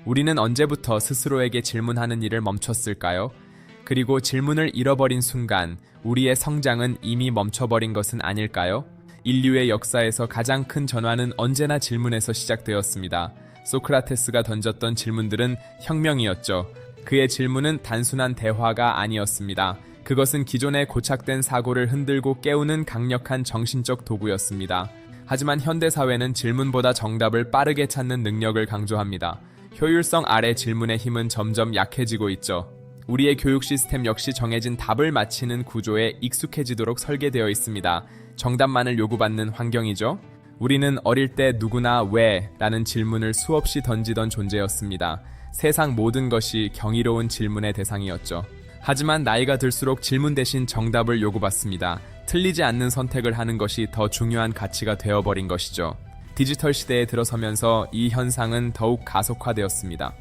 우리는 언제부터 스스로에게 질문하는 일을 멈췄을까요? 그리고 질문을 잃어버린 순간 우리의 성장은 이미 멈춰버린 것은 아닐까요? 인류의 역사에서 가장 큰 전환은 언제나 질문에서 시작되었습니다. 소크라테스가 던졌던 질문들은 혁명이었죠. 그의 질문은 단순한 대화가 아니었습니다. 그것은 기존의 고착된 사고를 흔들고 깨우는 강력한 정신적 도구였습니다. 하지만 현대사회는 질문보다 정답을 빠르게 찾는 능력을 강조합니다. 효율성 아래 질문의 힘은 점점 약해지고 있죠. 우리의 교육 시스템 역시 정해진 답을 맞히는 구조에 익숙해지도록 설계되어 있습니다. 정답만을 요구받는 환경이죠. 우리는 어릴 때 누구나 왜? 라는 질문을 수없이 던지던 존재였습니다. 세상 모든 것이 경이로운 질문의 대상이었죠. 하지만 나이가 들수록 질문 대신 정답을 요구받습니다. 틀리지 않는 선택을 하는 것이 더 중요한 가치가 되어버린 것이죠. 디지털 시대에 들어서면서 이 현상은 더욱 가속화되었습니다.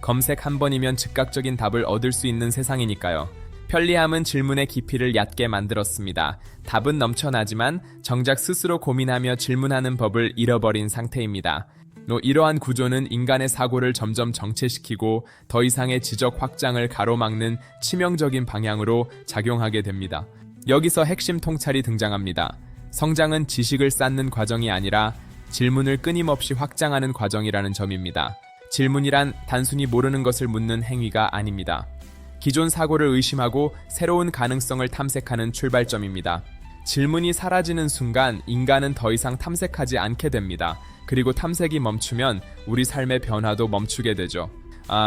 검색 한 번이면 즉각적인 답을 얻을 수 있는 세상이니까요. 편리함은 질문의 깊이를 얕게 만들었습니다. 답은 넘쳐나지만 정작 스스로 고민하며 질문하는 법을 잃어버린 상태입니다. 이러한 구조는 인간의 사고를 점점 정체시키고 더 이상의 지적 확장을 가로막는 치명적인 방향으로 작용하게 됩니다. 여기서 핵심 통찰이 등장합니다. 성장은 지식을 쌓는 과정이 아니라 질문을 끊임없이 확장하는 과정이라는 점입니다. 질문이란 단순히 모르는 것을 묻는 행위가 아닙니다. 기존 사고를 의심하고 새로운 가능성을 탐색하는 출발점입니다. 질문이 사라지는 순간 인간은 더 이상 탐색하지 않게 됩니다. 그리고 탐색이 멈추면 우리 삶의 변화도 멈추게 되죠.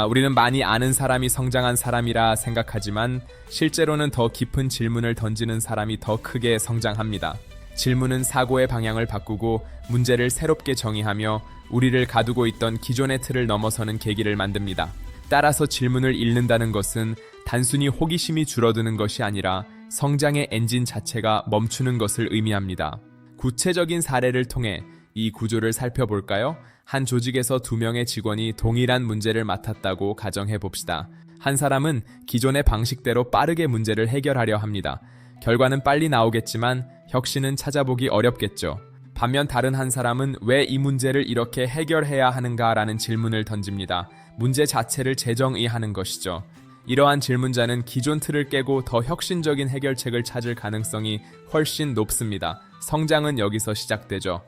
우리는 많이 아는 사람이 성장한 사람이라 생각하지만 실제로는 더 깊은 질문을 던지는 사람이 더 크게 성장합니다. 질문은 사고의 방향을 바꾸고 문제를 새롭게 정의하며 우리를 가두고 있던 기존의 틀을 넘어서는 계기를 만듭니다. 따라서 질문을 잃는다는 것은 단순히 호기심이 줄어드는 것이 아니라 성장의 엔진 자체가 멈추는 것을 의미합니다. 구체적인 사례를 통해 이 구조를 살펴볼까요? 한 조직에서 2명의 직원이 동일한 문제를 맡았다고 가정해 봅시다. 한 사람은 기존의 방식대로 빠르게 문제를 해결하려 합니다. 결과는 빨리 나오겠지만 혁신은 찾아보기 어렵겠죠. 반면 다른 한 사람은 왜 이 문제를 이렇게 해결해야 하는가라는 질문을 던집니다. 문제 자체를 재정의하는 것이죠. 이러한 질문자는 기존 틀을 깨고 더 혁신적인 해결책을 찾을 가능성이 훨씬 높습니다. 성장은 여기서 시작되죠.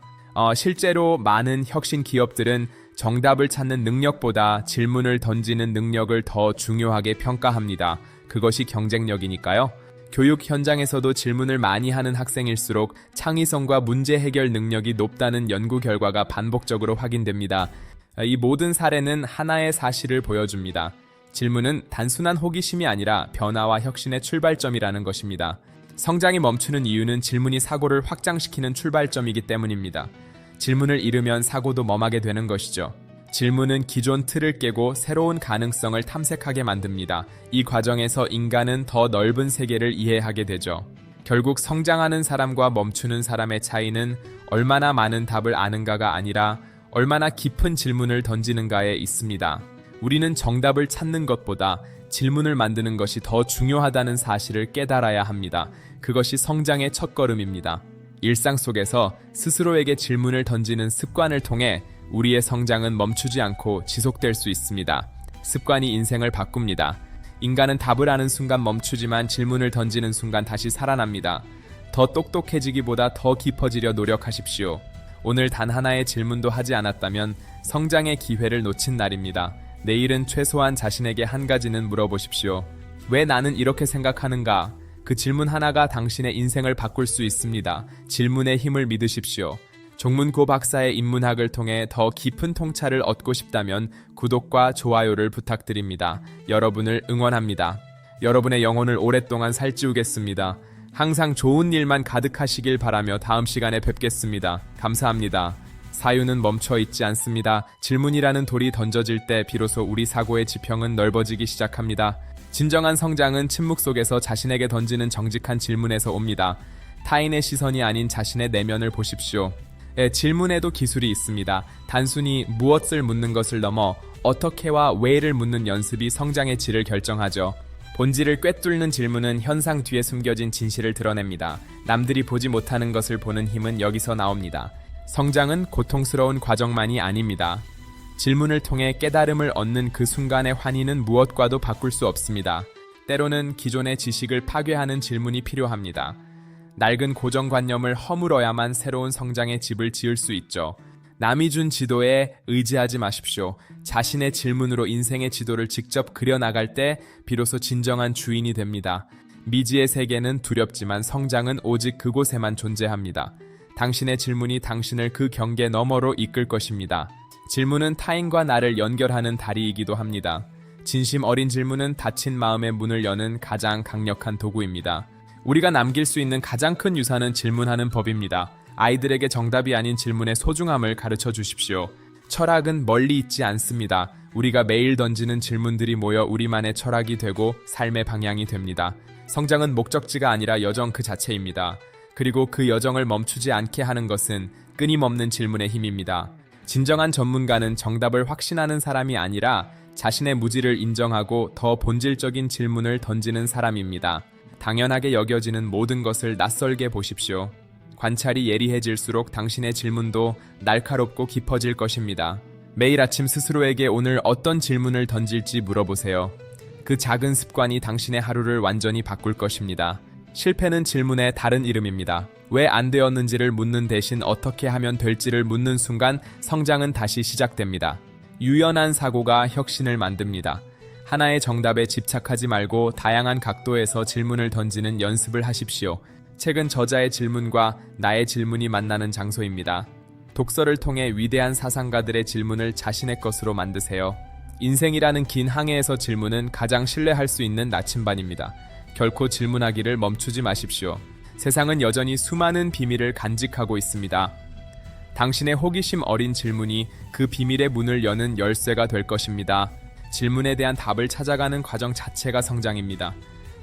실제로 많은 혁신 기업들은 정답을 찾는 능력보다 질문을 던지는 능력을 더 중요하게 평가합니다. 그것이 경쟁력이니까요. 교육 현장에서도 질문을 많이 하는 학생일수록 창의성과 문제 해결 능력이 높다는 연구 결과가 반복적으로 확인됩니다. 이 모든 사례는 하나의 사실을 보여줍니다. 질문은 단순한 호기심이 아니라 변화와 혁신의 출발점이라는 것입니다. 성장이 멈추는 이유는 질문이 사고를 확장시키는 출발점이기 때문입니다. 질문을 잃으면 사고도 멈하게 되는 것이죠. 질문은 기존 틀을 깨고 새로운 가능성을 탐색하게 만듭니다. 이 과정에서 인간은 더 넓은 세계를 이해하게 되죠. 결국 성장하는 사람과 멈추는 사람의 차이는 얼마나 많은 답을 아는가가 아니라 얼마나 깊은 질문을 던지는가에 있습니다. 우리는 정답을 찾는 것보다 질문을 만드는 것이 더 중요하다는 사실을 깨달아야 합니다. 그것이 성장의 첫걸음입니다. 일상 속에서 스스로에게 질문을 던지는 습관을 통해 우리의 성장은 멈추지 않고 지속될 수 있습니다. 습관이 인생을 바꿉니다. 인간은 답을 아는 순간 멈추지만 질문을 던지는 순간 다시 살아납니다. 더 똑똑해지기보다 더 깊어지려 노력하십시오. 오늘 단 하나의 질문도 하지 않았다면 성장의 기회를 놓친 날입니다. 내일은 최소한 자신에게 한 가지는 물어보십시오. 왜 나는 이렇게 생각하는가? 그 질문 하나가 당신의 인생을 바꿀 수 있습니다. 질문의 힘을 믿으십시오. 종문고 박사의 인문학을 통해 더 깊은 통찰을 얻고 싶다면 구독과 좋아요를 부탁드립니다. 여러분을 응원합니다. 여러분의 영혼을 오랫동안 살찌우겠습니다. 항상 좋은 일만 가득하시길 바라며 다음 시간에 뵙겠습니다. 감사합니다. 사유는 멈춰 있지 않습니다. 질문이라는 돌이 던져질 때 비로소 우리 사고의 지평은 넓어지기 시작합니다. 진정한 성장은 침묵 속에서 자신에게 던지는 정직한 질문에서 옵니다. 타인의 시선이 아닌 자신의 내면을 보십시오. 질문에도 기술이 있습니다. 단순히 무엇을 묻는 것을 넘어 어떻게와 왜를 묻는 연습이 성장의 질을 결정하죠. 본질을 꿰뚫는 질문은 현상 뒤에 숨겨진 진실을 드러냅니다. 남들이 보지 못하는 것을 보는 힘은 여기서 나옵니다. 성장은 고통스러운 과정만이 아닙니다. 질문을 통해 깨달음을 얻는 그 순간의 환희는 무엇과도 바꿀 수 없습니다. 때로는 기존의 지식을 파괴하는 질문이 필요합니다. 낡은 고정관념을 허물어야만 새로운 성장의 집을 지을 수 있죠. 남이 준 지도에 의지하지 마십시오. 자신의 질문으로 인생의 지도를 직접 그려나갈 때 비로소 진정한 주인이 됩니다. 미지의 세계는 두렵지만 성장은 오직 그곳에만 존재합니다. 당신의 질문이 당신을 그 경계 너머로 이끌 것입니다. 질문은 타인과 나를 연결하는 다리이기도 합니다. 진심 어린 질문은 닫힌 마음의 문을 여는 가장 강력한 도구입니다. 우리가 남길 수 있는 가장 큰 유산은 질문하는 법입니다. 아이들에게 정답이 아닌 질문의 소중함을 가르쳐 주십시오. 철학은 멀리 있지 않습니다. 우리가 매일 던지는 질문들이 모여 우리만의 철학이 되고 삶의 방향이 됩니다. 성장은 목적지가 아니라 여정 그 자체입니다. 그리고 그 여정을 멈추지 않게 하는 것은 끊임없는 질문의 힘입니다. 진정한 전문가는 정답을 확신하는 사람이 아니라 자신의 무지를 인정하고 더 본질적인 질문을 던지는 사람입니다. 당연하게 여겨지는 모든 것을 낯설게 보십시오. 관찰이 예리해질수록 당신의 질문도 날카롭고 깊어질 것입니다. 매일 아침 스스로에게 오늘 어떤 질문을 던질지 물어보세요. 그 작은 습관이 당신의 하루를 완전히 바꿀 것입니다. 실패는 질문의 다른 이름입니다. 왜 안 되었는지를 묻는 대신 어떻게 하면 될지를 묻는 순간 성장은 다시 시작됩니다. 유연한 사고가 혁신을 만듭니다. 하나의 정답에 집착하지 말고 다양한 각도에서 질문을 던지는 연습을 하십시오. 책은 저자의 질문과 나의 질문이 만나는 장소입니다. 독서를 통해 위대한 사상가들의 질문을 자신의 것으로 만드세요. 인생이라는 긴 항해에서 질문은 가장 신뢰할 수 있는 나침반입니다. 결코 질문하기를 멈추지 마십시오. 세상은 여전히 수많은 비밀을 간직하고 있습니다. 당신의 호기심 어린 질문이 그 비밀의 문을 여는 열쇠가 될 것입니다. 질문에 대한 답을 찾아가는 과정 자체가 성장입니다.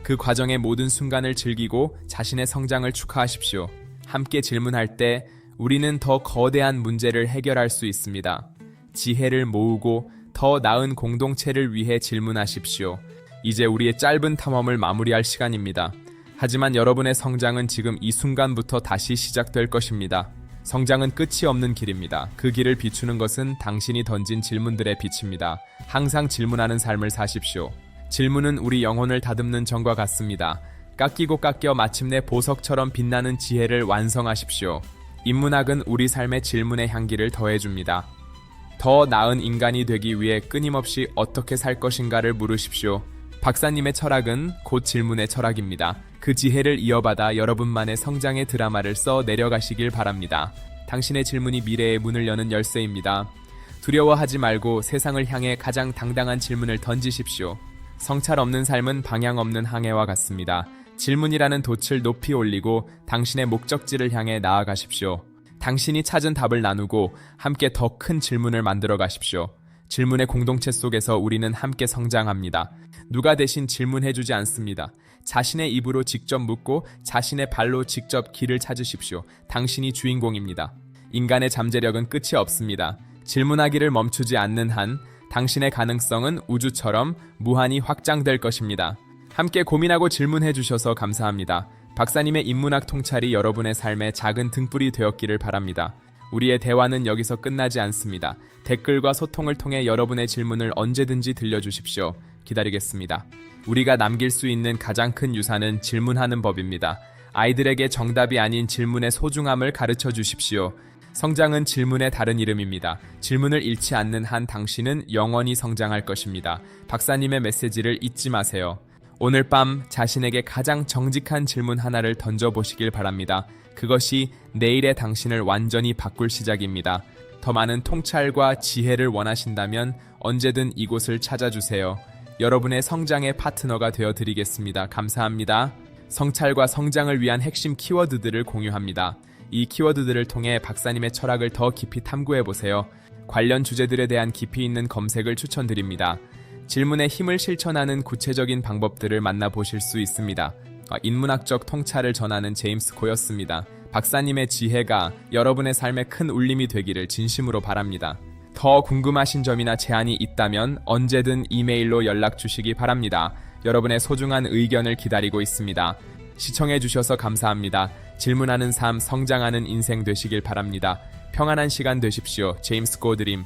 그 과정의 모든 순간을 즐기고 자신의 성장을 축하하십시오. 함께 질문할 때 우리는 더 거대한 문제를 해결할 수 있습니다. 지혜를 모으고 더 나은 공동체를 위해 질문하십시오. 이제 우리의 짧은 탐험을 마무리할 시간입니다. 하지만 여러분의 성장은 지금 이 순간부터 다시 시작될 것입니다. 성장은 끝이 없는 길입니다. 그 길을 비추는 것은 당신이 던진 질문들의 빛입니다. 항상 질문하는 삶을 사십시오. 질문은 우리 영혼을 다듬는 정과 같습니다. 깎이고 깎여 마침내 보석처럼 빛나는 지혜를 완성하십시오. 인문학은 우리 삶의 질문의 향기를 더해줍니다. 더 나은 인간이 되기 위해 끊임없이 어떻게 살 것인가를 물으십시오. 박사님의 철학은 곧 질문의 철학입니다. 그 지혜를 이어받아 여러분만의 성장의 드라마를 써 내려가시길 바랍니다. 당신의 질문이 미래의 문을 여는 열쇠입니다. 두려워하지 말고 세상을 향해 가장 당당한 질문을 던지십시오. 성찰 없는 삶은 방향 없는 항해와 같습니다. 질문이라는 돛을 높이 올리고 당신의 목적지를 향해 나아가십시오. 당신이 찾은 답을 나누고 함께 더 큰 질문을 만들어 가십시오. 질문의 공동체 속에서 우리는 함께 성장합니다. 누가 대신 질문해주지 않습니다. 자신의 입으로 직접 묻고 자신의 발로 직접 길을 찾으십시오. 당신이 주인공입니다. 인간의 잠재력은 끝이 없습니다. 질문하기를 멈추지 않는 한 당신의 가능성은 우주처럼 무한히 확장될 것입니다. 함께 고민하고 질문해 주셔서 감사합니다. 박사님의 인문학 통찰이 여러분의 삶에 작은 등불이 되었기를 바랍니다. 우리의 대화는 여기서 끝나지 않습니다. 댓글과 소통을 통해 여러분의 질문을 언제든지 들려주십시오. 기다리겠습니다. 우리가 남길 수 있는 가장 큰 유산은 질문하는 법입니다. 아이들에게 정답이 아닌 질문의 소중함을 가르쳐 주십시오. 성장은 질문의 다른 이름입니다. 질문을 잃지 않는 한 당신은 영원히 성장할 것입니다. 박사님의 메시지를 잊지 마세요. 오늘 밤 자신에게 가장 정직한 질문 하나를 던져보시길 바랍니다. 그것이 내일의 당신을 완전히 바꿀 시작입니다. 더 많은 통찰과 지혜를 원하신다면 언제든 이곳을 찾아주세요. 여러분의 성장의 파트너가 되어드리겠습니다. 감사합니다. 성찰과 성장을 위한 핵심 키워드들을 공유합니다. 이 키워드들을 통해 박사님의 철학을 더 깊이 탐구해보세요. 관련 주제들에 대한 깊이 있는 검색을 추천드립니다. 질문의 힘을 실천하는 구체적인 방법들을 만나보실 수 있습니다. 인문학적 통찰을 전하는 제임스 고였습니다. 박사님의 지혜가 여러분의 삶에 큰 울림이 되기를 진심으로 바랍니다. 더 궁금하신 점이나 제안이 있다면 언제든 이메일로 연락 주시기 바랍니다. 여러분의 소중한 의견을 기다리고 있습니다. 시청해주셔서 감사합니다. 질문하는 삶, 성장하는 인생 되시길 바랍니다. 평안한 시간 되십시오. 제임스 고드림